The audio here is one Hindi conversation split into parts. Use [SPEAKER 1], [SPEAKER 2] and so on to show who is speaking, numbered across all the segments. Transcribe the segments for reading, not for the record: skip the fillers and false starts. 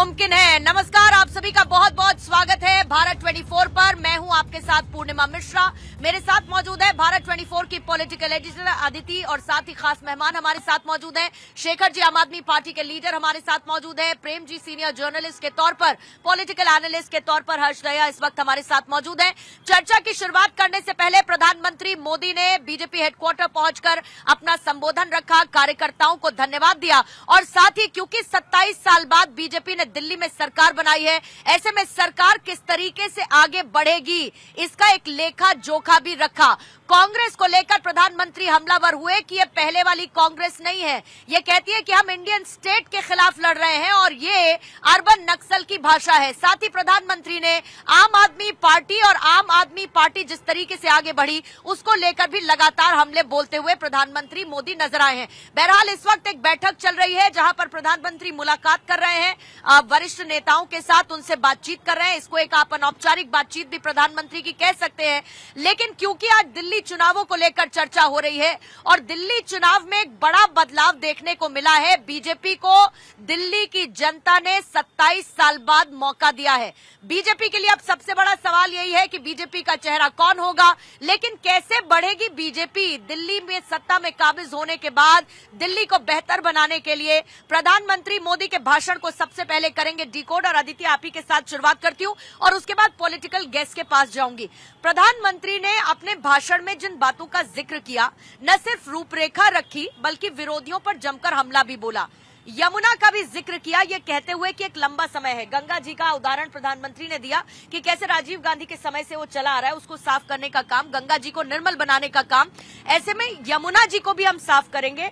[SPEAKER 1] मुमकिन है। नमस्कार, आप सभी का बहुत बहुत स्वागत है भारत 24 पर। मैं हूं आपके साथ पूर्णिमा मिश्रा। मेरे साथ मौजूद है भारत 24 की पॉलिटिकल एडिटर अदिति और साथ ही खास मेहमान हमारे साथ मौजूद हैं। शेखर जी आम आदमी पार्टी के लीडर हमारे साथ मौजूद है। प्रेम जी सीनियर जर्नलिस्ट के तौर पर, पॉलिटिकल एनालिस्ट के तौर पर हर्ष दया इस वक्त हमारे साथ मौजूद है। चर्चा की शुरुआत करने से पहले प्रधानमंत्री मोदी ने बीजेपी हेडक्वार्टर पहुंचकर अपना संबोधन रखा, कार्यकर्ताओं को धन्यवाद दिया और साथ ही क्योंकि 27 साल बाद बीजेपी ने दिल्ली में सरकार बनाई है, ऐसे में सरकार किस तरीके से आगे बढ़ेगी इसका एक लेखा जोखा भी रखा। कांग्रेस को लेकर प्रधानमंत्री हमलावर हुए कि ये पहले वाली कांग्रेस नहीं है, ये कहती है कि हम इंडियन स्टेट के खिलाफ लड़ रहे हैं और ये अर्बन नक्सल की भाषा है। साथ ही प्रधानमंत्री ने आम आदमी पार्टी और आम आदमी पार्टी जिस तरीके से आगे बढ़ी उसको लेकर भी लगातार हमले बोलते हुए प्रधानमंत्री मोदी नजर आए हैं। बहरहाल इस वक्त एक बैठक चल रही है जहां पर प्रधानमंत्री मुलाकात कर रहे हैं वरिष्ठ नेताओं के साथ, उनसे बातचीत कर रहे हैं। इसको एक आप अनौपचारिक बातचीत भी प्रधानमंत्री की कह सकते हैं। लेकिन क्योंकि आज दिल्ली चुनावों को लेकर चर्चा हो रही है और दिल्ली चुनाव में एक बड़ा बदलाव देखने को मिला है, बीजेपी को दिल्ली की जनता ने 27 साल बाद मौका दिया है। बीजेपी के लिए अब सबसे बड़ा सवाल यही है कि बीजेपी का चेहरा कौन होगा, लेकिन कैसे बढ़ेगी बीजेपी दिल्ली में सत्ता में काबिज होने के बाद। दिल्ली को बेहतर बनाने के लिए प्रधानमंत्री मोदी के भाषण को सबसे पहले करेंगे डिकोड और आदित्य आप ही के साथ शुरुआत करती हूं और उसके बाद पॉलिटिकल गेस्ट के पास जाऊंगी। प्रधानमंत्री ने अपने भाषण में जिन बातों का जिक्र किया, न सिर्फ रूपरेखा रखी बल्कि विरोधियों पर जमकर हमला भी बोला। यमुना का भी जिक्र किया, ये कहते हुए कि एक लंबा समय है। गंगा जी का उदाहरण प्रधानमंत्री ने दिया कि कैसे राजीव गांधी के समय से वो चला आ रहा है, उसको साफ करने का काम, गंगा जी को निर्मल बनाने का काम। ऐसे में यमुना जी को भी हम साफ करेंगे,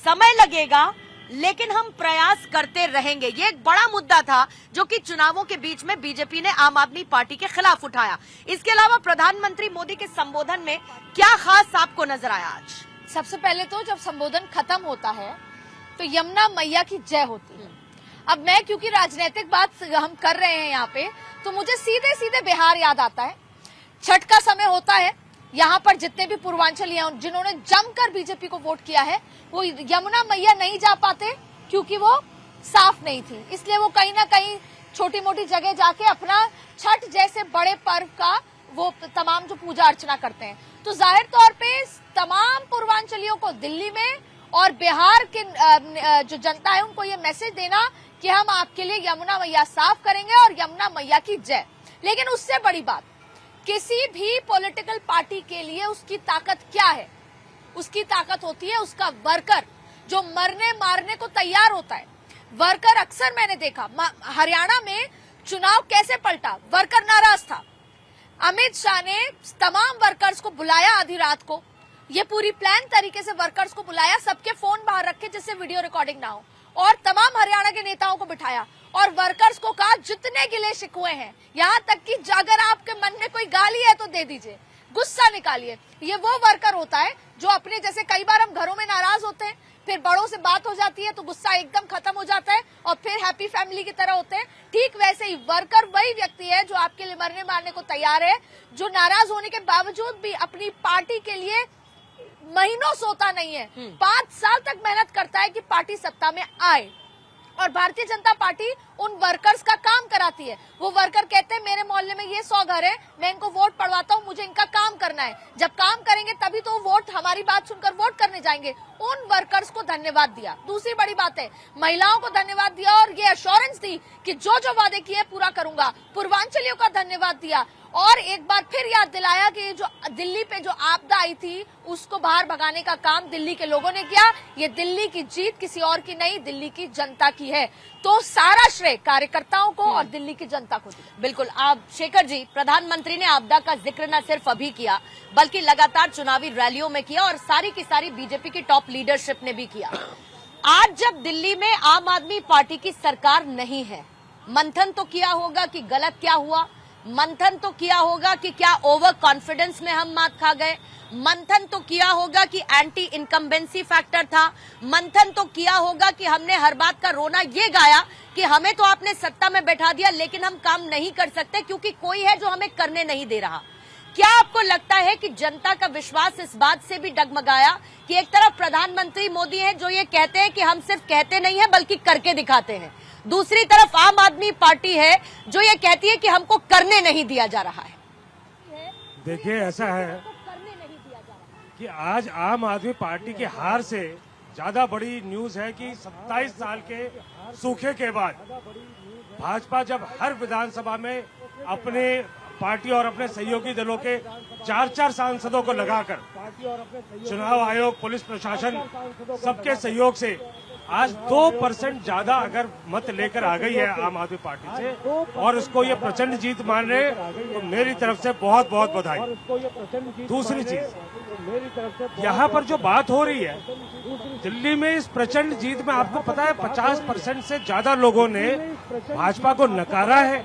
[SPEAKER 1] समय लगेगा लेकिन हम प्रयास करते रहेंगे। ये एक बड़ा मुद्दा था जो कि चुनावों के बीच में बीजेपी ने आम आदमी पार्टी के खिलाफ उठाया। इसके अलावा प्रधानमंत्री मोदी के संबोधन में क्या खास आपको नजर आया आज?
[SPEAKER 2] सबसे पहले तो जब संबोधन खत्म होता है तो यमुना मैया की जय होती है। अब मैं क्योंकि राजनीतिक बात हम कर रहे हैं यहाँ पे, तो मुझे सीधे सीधे बिहार याद आता है। छठ का समय होता है, यहाँ पर जितने भी पूर्वांचली जिन्होंने जमकर बीजेपी को वोट किया है वो यमुना मैया नहीं जा पाते क्योंकि वो साफ नहीं थी, इसलिए वो कहीं ना कहीं छोटी मोटी जगह जाके अपना छठ जैसे बड़े पर्व का वो तमाम जो पूजा अर्चना करते हैं। तो जाहिर तौर पे तमाम पूर्वांचलियों को दिल्ली में और बिहार के जो जनता है उनको ये मैसेज देना कि हम आपके लिए यमुना मैया साफ करेंगे और यमुना मैया की जय। लेकिन उससे बड़ी बात, किसी भी पॉलिटिकल पार्टी के लिए उसकी ताकत क्या है? उसकी ताकत होती है उसका वर्कर जो मरने मारने को तैयार होता है। वर्कर अक्सर मैंने देखा, हरियाणा में चुनाव कैसे पलटा, वर्कर नाराज था। अमित शाह ने तमाम वर्कर्स को बुलाया आधी रात को, ये पूरी प्लान तरीके से वर्कर्स को बुलाया, सबके फोन बाहर रखे जिससे वीडियो रिकॉर्डिंग ना हो, और तमाम हरियाणा के नेताओं को बिठाया और वर्कर्स को कहा जितने गिले शिकवे हैं, यहाँ तक कि अगर आपके मन में कोई गाली है तो दे दीजिए, गुस्सा निकालिए। ये वो वर्कर होता है जो अपने, जैसे कई बार हम घरों में नाराज होते हैं, फिर बड़ों से बात हो जाती है तो गुस्सा एकदम खत्म हो जाता है और फिर हैप्पी फैमिली की तरह होते हैं। ठीक वैसे ही वर्कर वही व्यक्ति है जो आपके लिए मरने मारने को तैयार है, जो नाराज होने के बावजूद भी अपनी पार्टी के लिए महीनों सोता नहीं है, 5 साल तक मेहनत करता है कि पार्टी सत्ता में आए। और भारतीय जनता पार्टी उन वर्कर्स का काम कराती है। वो वर्कर कहते हैं मेरे मोहल्ले में ये 100 घर है, मैं इनको वोट पड़वाता हूँ, मुझे इनका काम करना है। जब काम करेंगे तभी तो वोट, हमारी बात सुनकर वोट करने जाएंगे। उन वर्कर्स को धन्यवाद दिया। दूसरी बड़ी बात है, महिलाओं को धन्यवाद दिया और ये एश्योरेंस दी कि जो जो वादे किए पूरा करूंगा। पूर्वांचलियों का धन्यवाद दिया और एक बार फिर याद दिलाया कि जो दिल्ली पे जो आपदा आई थी उसको बाहर भगाने का काम दिल्ली के लोगों ने किया। ये दिल्ली की जीत किसी और की नहीं, दिल्ली की जनता की है। तो सारा श्रेय कार्यकर्ताओं को और दिल्ली की जनता को दिया।
[SPEAKER 1] बिल्कुल। आप शेखर जी, प्रधानमंत्री ने आपदा का जिक्र न सिर्फ अभी किया बल्कि लगातार चुनावी रैलियों में किया और सारी की सारी बीजेपी की टॉप लीडरशिप ने भी किया। आज जब दिल्ली में आम आदमी पार्टी की सरकार नहीं है, मंथन तो किया होगा कि गलत क्या हुआ, मंथन तो किया होगा कि क्या ओवर कॉन्फिडेंस में हम मात खा गए, मंथन तो किया होगा कि एंटी इनकम्बेंसी फैक्टर था, मंथन तो किया होगा कि हमने हर बात का रोना ये गाया कि हमें तो आपने सत्ता में बैठा दिया लेकिन हम काम नहीं कर सकते क्योंकि कोई है जो हमें करने नहीं दे रहा। क्या आपको लगता है कि जनता का विश्वास इस बात से भी डगमगाया कि एक तरफ प्रधानमंत्री मोदी हैं जो ये कहते हैं कि हम सिर्फ कहते नहीं है बल्कि करके दिखाते हैं, दूसरी तरफ आम आदमी पार्टी है जो ये कहती है कि हमको करने नहीं दिया जा रहा है।
[SPEAKER 3] देखिए, ऐसा है कि आज आम आदमी पार्टी की हार से ज्यादा बड़ी न्यूज है कि 27 साल के सूखे के बाद भाजपा जब हर विधानसभा में अपने पार्टी और अपने सहयोगी दलों के 4-4 सांसदों को लगाकर चुनाव आयोग, पुलिस प्रशासन सबके सहयोग से आज 2% ज्यादा अगर मत लेकर आ गई है आम आदमी पार्टी से और उसको ये प्रचंड जीत मान रहे, तो मेरी तरफ से बहुत बहुत बधाई। दूसरी चीज, यहाँ पर जो बात हो रही है दिल्ली में, इस प्रचंड जीत में आपको पता है 50% से ज्यादा लोगों ने भाजपा को नकारा है।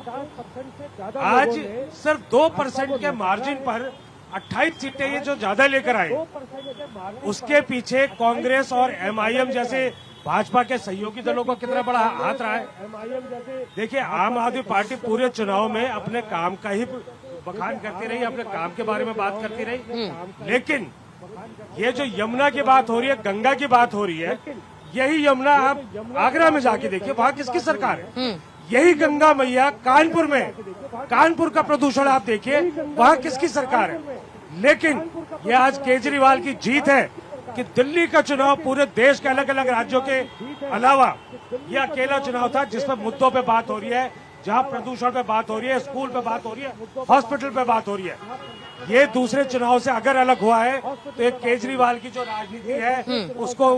[SPEAKER 3] आज सिर्फ 2% के मार्जिन पर 28 सीटें ये जो ज्यादा लेकर आए, उसके पीछे कांग्रेस और एमआईएम जैसे भाजपा के सहयोगी दलों का कितना बड़ा हाथ रहा है। देखिए, आम आदमी पार्टी पूरे चुनाव में अपने काम का ही बखान करती रही, अपने काम के बारे में बात करती रही, लेकिन ये जो यमुना की बात हो रही है, गंगा की बात हो रही है, यही यमुना आप आगरा में जाके देखिए, वहाँ किसकी सरकार है। यही गंगा मैया कानपुर में, कानपुर का प्रदूषण आप देखिए, वहाँ किसकी सरकार है। लेकिन ये आज केजरीवाल की जीत है कि दिल्ली का चुनाव पूरे देश के अलग अलग राज्यों के अलावा ये अकेला चुनाव था जिसमें मुद्दों पे बात हो रही है, जहां प्रदूषण पे बात हो रही है, स्कूल पे बात हो रही है, हॉस्पिटल पे बात हो रही है। ये दूसरे चुनाव से अगर अलग हुआ है तो एक केजरीवाल की जो राजनीति है उसको,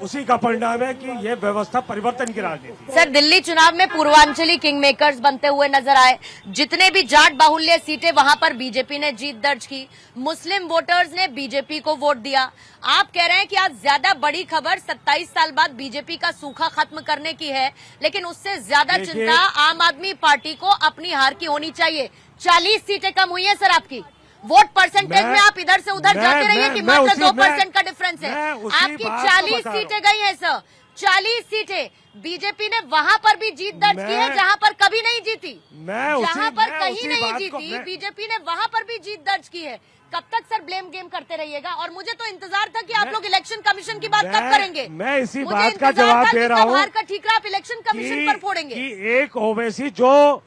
[SPEAKER 3] उसी का परिणाम है कि ये व्यवस्था परिवर्तन की राजनीति।
[SPEAKER 1] सर, दिल्ली चुनाव में पूर्वांचली किंग मेकर्स बनते हुए नजर आए। जितने भी जाट बाहुल्य सीटें, वहां पर बीजेपी ने जीत दर्ज की। मुस्लिम वोटर्स ने बीजेपी को वोट दिया। आप कह रहे हैं कि आज ज्यादा बड़ी खबर 27 साल बाद बीजेपी का सूखा खत्म करने की है, लेकिन उससे ज्यादा चिंता आम आदमी पार्टी को अपनी हार की होनी चाहिए। 40 सीटें कम हुई है सर आपकी। वोट परसेंटेज में आप इधर से उधर जाते रहिए कि मात्र 2% का डिफरेंस है। आपकी 40 सीटें गई हैं सर, 40 सीटें। बीजेपी ने वहां पर भी जीत दर्ज की है जहां पर कभी नहीं जीती, जहां पर कहीं नहीं जीती, बीजेपी ने वहां पर भी जीत दर्ज की है। कब तक सर ब्लेम गेम करते रहिएगा? और मुझे तो इंतजार था कि आप लोग इलेक्शन कमीशन की बात कब करेंगे।
[SPEAKER 3] मैं इसी बात का जवाब दे रहा हूँ
[SPEAKER 1] का ठीकरा आप इलेक्शन कमीशन पर फोड़ेंगे
[SPEAKER 3] कि एक ओवैसी जो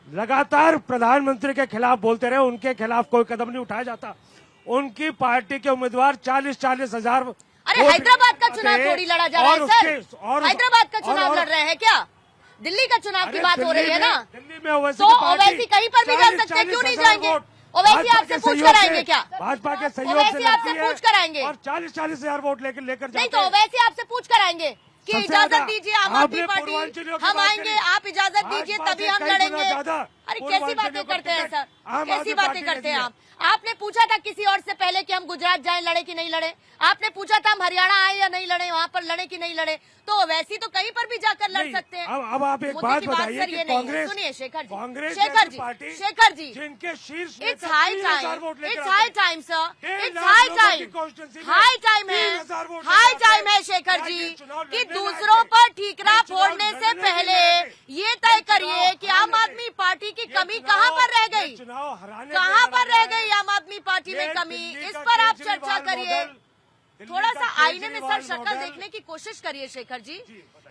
[SPEAKER 3] लगातार प्रधानमंत्री के खिलाफ बोलते रहे, उनके खिलाफ कोई कदम नहीं उठाया जाता। उनकी पार्टी के उम्मीदवार 40-40 हजार।
[SPEAKER 1] अरे हैदराबाद का चुनाव थोड़ी लड़ा जा रहा है सर, हैदराबाद का चुनाव लड़ रहे हैं क्या? दिल्ली का चुनाव की बात हो रही है ना,
[SPEAKER 3] दिल्ली में ओवैसी
[SPEAKER 1] तो ओवैसी कहीं पर भी जा सकते हैं, क्यों नहीं जाएंगे? ओवैसी आपसे पूछ कर आएंगे क्या?
[SPEAKER 3] भाजपा के सहयोग
[SPEAKER 1] ओवैसी आपसे पूछ कर आएंगे
[SPEAKER 3] और 40-40 हजार वोट लेकर
[SPEAKER 1] नहीं, तो ओवैसी आपसे पूछ कर आएंगे कि इजाजत दीजिए आम आदमी पार्टी, हम आएंगे, आप इजाजत दीजिए तभी हम लड़ेंगे। अरे कैसी बातें करते हैं सर, कैसी बातें करते हैं आप? आपने पूछा था किसी और से पहले कि हम गुजरात जाएं, लड़े कि नहीं लड़े? आपने पूछा था हम हरियाणा आए या नहीं लड़े, वहाँ पर लड़े कि नहीं लड़े? तो वैसी तो कहीं पर भी जाकर लड़ सकते हैं।
[SPEAKER 3] अब आप एक बात बताइए कि कांग्रेस,
[SPEAKER 1] सुनिए शेखर
[SPEAKER 3] कांग्रेस
[SPEAKER 1] शेखर जी,
[SPEAKER 3] जिनके शीर्ष
[SPEAKER 1] it's high time sir, it's high time है शेखर जी कि दूसरों पर ठीकरा फोड़ने से पहले ये तय करिए कि आम आदमी पार्टी की कमी कहाँ पर रह गई, कहाँ पर रह गई आम आदमी पार्टी में कमी, इस पर आप चर्चा करिए। थोड़ा सा आईने में सर शक्ल देखने की कोशिश करिए Shekhar ji,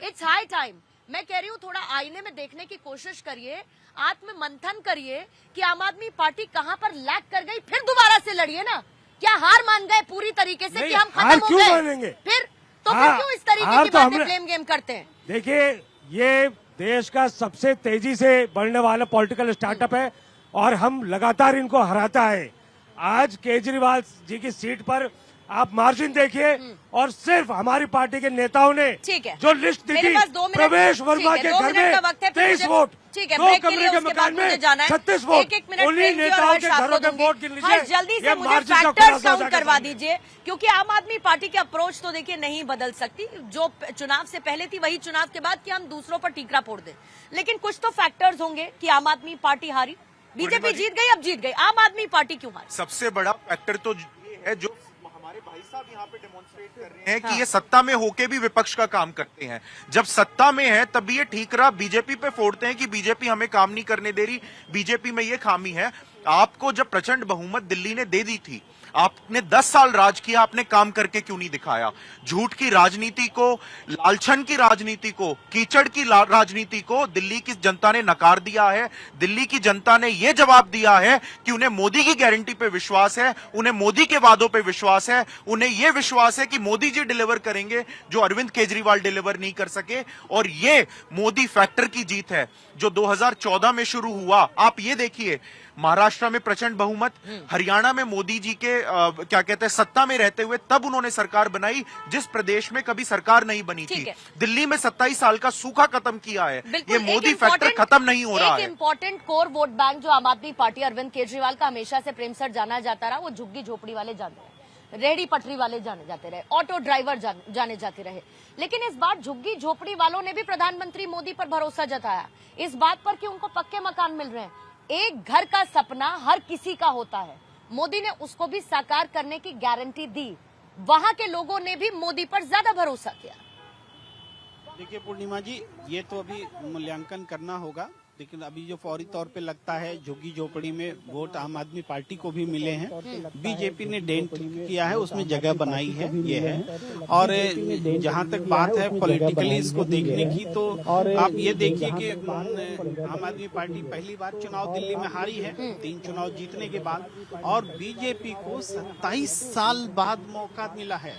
[SPEAKER 1] it's high time. मैं कह रही हूँ थोड़ा आईने में देखने की कोशिश करिए, आत्म मंथन करिए कि आम आदमी पार्टी कहाँ पर लैग कर गई, फिर दोबारा से लड़िए ना। क्या हार मान गए पूरी तरीके से कि हम खत्म हो गए? फिर क्यों इस तरीके की बातें ब्लेम गेम करते हैं?
[SPEAKER 3] देखिए, ये देश का सबसे तेजी से बढ़ने वाला पॉलिटिकल स्टार्टअप है और हम लगातार इनको हराता है। आज केजरीवाल जी की सीट पर आप मार्जिन देखिए और सिर्फ हमारी पार्टी के नेताओं ने जो लिस्ट दिखी, प्रवेश वर्मा के घर में 23 वोट, 2 कमरे के मकान में 36 वोट, उन्हीं नेताओं के घरों के वोट गिन लीजिए।
[SPEAKER 1] जल्दी से मुझे फैक्टर्स काउंट करवा दीजिए, क्योंकि आम आदमी पार्टी की अप्रोच तो देखिए नहीं बदल सकती। जो चुनाव से पहले थी वही चुनाव के बाद कि हम दूसरों पर ठीकरा फोड़ दें, लेकिन कुछ तो फैक्टर्स होंगे कि आम आदमी पार्टी हारी, बीजेपी जीत गई, अब जीत गई, आम आदमी पार्टी क्यों हारी?
[SPEAKER 4] सबसे बड़ा फैक्टर तो ये है जो हमारे भाई साहब यहाँ पे डेमोन्स्ट्रेट कर रहे हैं कि ये सत्ता में होके भी विपक्ष का काम करते हैं। जब सत्ता में है तब ये ठीकरा बीजेपी पे फोड़ते हैं कि बीजेपी हमें काम नहीं करने दे रही, बीजेपी में ये खामी है। आपको जब प्रचंड बहुमत दिल्ली ने दे दी थी आपने 10 साल राज किया, आपने काम करके क्यों नहीं दिखाया? झूठ की राजनीति को, लालछन की राजनीति को, कीचड़ की राजनीति को दिल्ली की जनता ने नकार दिया है। दिल्ली की जनता ने यह जवाब दिया है कि उन्हें मोदी की गारंटी पे विश्वास है, उन्हें मोदी के वादों पे विश्वास है, उन्हें यह विश्वास है कि मोदी जी डिलीवर करेंगे जो अरविंद केजरीवाल डिलीवर नहीं कर सके। और यह मोदी फैक्टर की जीत है जो 2014 में शुरू हुआ। आप ये देखिए, महाराष्ट्र में प्रचंड बहुमत, हरियाणा में मोदी जी के क्या कहते हैं सत्ता में रहते हुए तब उन्होंने सरकार बनाई जिस प्रदेश में कभी सरकार नहीं बनी थी। दिल्ली में 27 साल का सूखा खत्म किया है। ये मोदी फैक्टर खत्म नहीं हो रहा है।
[SPEAKER 1] एक इंपॉर्टेंट कोर वोट बैंक जो आम आदमी पार्टी अरविंद केजरीवाल का हमेशा से प्रेम सर जाना जाता रहा, वो झुग्गी झोपड़ी वाले जाते रहे, रेहड़ी पटरी वाले जाने जाते रहे, ऑटो ड्राइवर जाने जाते रहे। लेकिन इस बार झुग्गी झोपड़ी वालों ने भी प्रधानमंत्री मोदी पर भरोसा जताया, इस बात पर कि उनको पक्के मकान मिल रहे हैं। एक घर का सपना हर किसी का होता है, मोदी ने उसको भी साकार करने की गारंटी दी। वहां के लोगों ने भी मोदी पर ज्यादा भरोसा किया।
[SPEAKER 5] देखिए पूर्णिमा जी, ये तो अभी मूल्यांकन करना होगा, लेकिन अभी जो फौरी तौर पे लगता है झुग्गी झोपड़ी में वोट आम आदमी पार्टी को भी मिले हैं। बीजेपी ने डेंट किया है, उसमें जगह बनाई है, ये है। और जहां तक बात है पॉलिटिकली इसको देखने की, तो आप ये देखिए कि आम आदमी पार्टी पहली बार चुनाव दिल्ली में हारी है 3 चुनाव जीतने के बाद, और बीजेपी को 27 साल बाद मौका मिला है।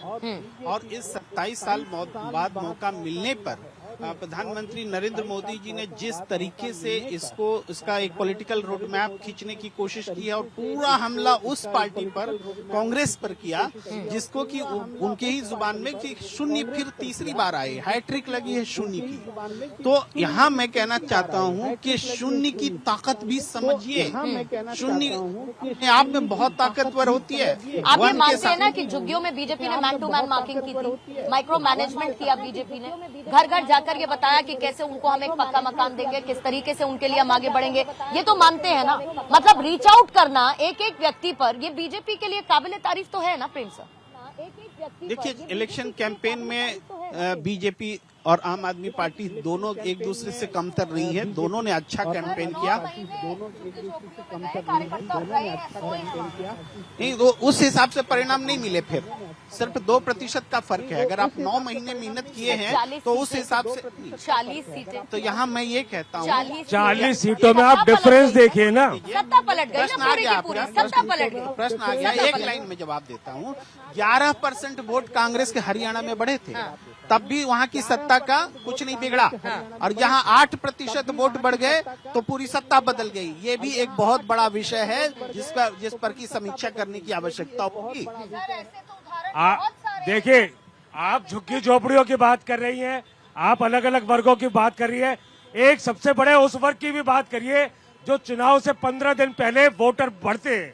[SPEAKER 5] और इस 27 साल बाद मौका मिलने पर प्रधानमंत्री नरेंद्र मोदी जी ने जिस तरीके से इसका एक पॉलिटिकल रोड मैप खींचने की कोशिश की है, और पूरा हमला उस पार्टी पर, कांग्रेस पर किया, जिसको कि उनके ही जुबान में कि शून्य फिर तीसरी बार आए, हैट्रिक लगी है शून्य की। तो यहाँ मैं कहना चाहता हूँ कि शून्य की ताकत भी समझिए। शून्य अपने आप में बहुत ताकतवर होती है।
[SPEAKER 1] आप ये मानते हैं ना कि झुग्गियों में बीजेपी ने मैन टू मैन मार्किंग की थी, माइक्रो मैनेजमेंट किया बीजेपी ने, घर घर जाकर ये बताया कि कैसे उनको हम एक पक्का मकान देंगे, किस तरीके से उनके लिए हम आगे बढ़ेंगे, ये तो मानते हैं ना। मतलब रीच आउट करना एक एक व्यक्ति पर, ये बीजेपी के लिए काबिले तारीफ तो है ना प्रेम सर?
[SPEAKER 5] देखिए, इलेक्शन कैंपेन में बीजेपी और आम आदमी पार्टी दोनों एक दूसरे से कमतर नहीं है, दोनों ने अच्छा कैंपेन किया। नहीं तो उस हिसाब से परिणाम नहीं मिले, फिर सिर्फ 2% का फर्क है। अगर आप 9 महीने मेहनत किए हैं तो उस हिसाब से
[SPEAKER 1] 40 सीटें,
[SPEAKER 5] तो यहाँ मैं ये कहता हूँ
[SPEAKER 3] 40 सीटों में आप डिफरेंस देखिए ना,
[SPEAKER 1] सत्ता पलट गई
[SPEAKER 5] प्रश्न
[SPEAKER 1] ना
[SPEAKER 5] आ
[SPEAKER 1] पूरी
[SPEAKER 5] गया
[SPEAKER 1] की पूरी,
[SPEAKER 5] आपका,
[SPEAKER 1] सत्ता पलट गई।
[SPEAKER 5] प्रश्न आ गया। एक लाइन में जवाब देता हूँ। 11% वोट कांग्रेस के हरियाणा में बढ़े थे, तब भी वहाँ की सत्ता का कुछ नहीं बिगड़ा, और यहाँ 8% वोट बढ़ गए तो पूरी सत्ता बदल गई। ये भी एक बहुत बड़ा विषय है जिस पर की समीक्षा करने की आवश्यकता होगी।
[SPEAKER 3] देखिए, आप झुग्गी झोपड़ियों की बात कर रही हैं, आप अलग अलग वर्गों की बात कर रही है, एक सबसे बड़े उस वर्ग की भी बात करिए जो चुनाव से 15 दिन पहले वोटर बढ़ते हैं,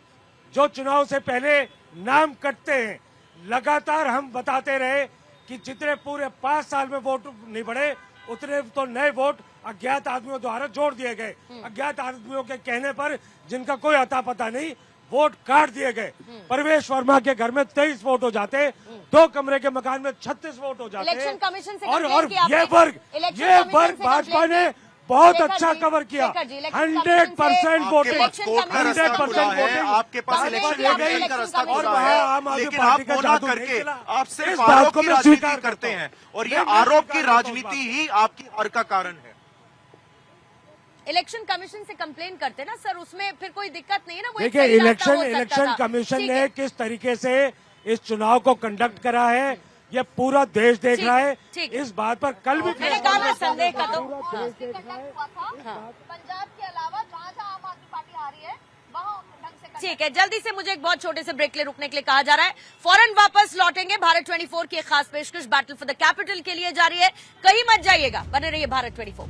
[SPEAKER 3] जो चुनाव से पहले नाम कटते हैं। लगातार हम बताते रहे कि जितने पूरे 5 साल में वोट नहीं बढ़े, उतने तो नए वोट अज्ञात आदमियों द्वारा जोड़ दिए गए। अज्ञात आदमियों के कहने पर, जिनका कोई अता पता नहीं, वोट काट दिए गए। परवेश वर्मा के घर में 23 वोट हो जाते, 2 कमरे के मकान में 36 वोट हो जाते।
[SPEAKER 1] इलेक्शन कमीशन से
[SPEAKER 3] और
[SPEAKER 1] कंप्लेंट किया
[SPEAKER 3] ये
[SPEAKER 1] आपने।
[SPEAKER 3] वर्ग भाजपा ने बहुत अच्छा कवर किया। 100% वोटिंग, 100% वोटिंग
[SPEAKER 4] आपके पास इलेक्शन कमीशन का रास्ता
[SPEAKER 3] और
[SPEAKER 4] खुला
[SPEAKER 3] वहाँ
[SPEAKER 4] है,
[SPEAKER 3] आम आदमी
[SPEAKER 4] लेकिन
[SPEAKER 3] पार्टी
[SPEAKER 4] आप
[SPEAKER 3] का
[SPEAKER 4] वो ना
[SPEAKER 3] जादू नहीं
[SPEAKER 4] करके
[SPEAKER 3] चला।
[SPEAKER 4] आप सिर्फ
[SPEAKER 3] इस बात
[SPEAKER 4] आरोप
[SPEAKER 3] को
[SPEAKER 4] की
[SPEAKER 3] मैं
[SPEAKER 4] राजनीति
[SPEAKER 3] स्वीकार
[SPEAKER 4] करते
[SPEAKER 3] करता
[SPEAKER 4] हैं,
[SPEAKER 3] हूं।
[SPEAKER 4] और ये
[SPEAKER 3] मैं
[SPEAKER 4] आरोप की
[SPEAKER 3] स्वीकार करता हूं
[SPEAKER 4] राजनीति ही आपकी हार का कारण है।
[SPEAKER 1] इलेक्शन कमीशन से कंप्लेन करते ना सर, उसमें फिर कोई दिक्कत नहीं है ना। वो एक
[SPEAKER 3] देखिए,
[SPEAKER 1] सही रास्ता हो सकता
[SPEAKER 3] इलेक्शन
[SPEAKER 1] था।
[SPEAKER 3] कमीशन
[SPEAKER 1] ठीक
[SPEAKER 3] ने
[SPEAKER 1] है।
[SPEAKER 3] किस तरीके से इस चुनाव को कंडक्ट करा है, ये पूरा देश देख
[SPEAKER 1] ठीक,
[SPEAKER 3] रहा है।
[SPEAKER 1] ठीक।
[SPEAKER 3] इस बात पर कल भी
[SPEAKER 1] मैंने कहा ना संदेह का तो
[SPEAKER 2] पंजाब के अलावा जहाँ जहाँ आम आदमी पार्टी आ रही है वहाँ ढंग से
[SPEAKER 1] ठीक है। जल्दी से मुझे एक बहुत छोटे से ब्रेक ले रुकने के लिए कहा जा रहा है, फौरन वापस लौटेंगे। भारत 24 की एक खास पेशकश बैटल फॉर द कैपिटल के लिए जारी है, कहीं मत जाइएगा, बने रहिए भारत 24 के साथ।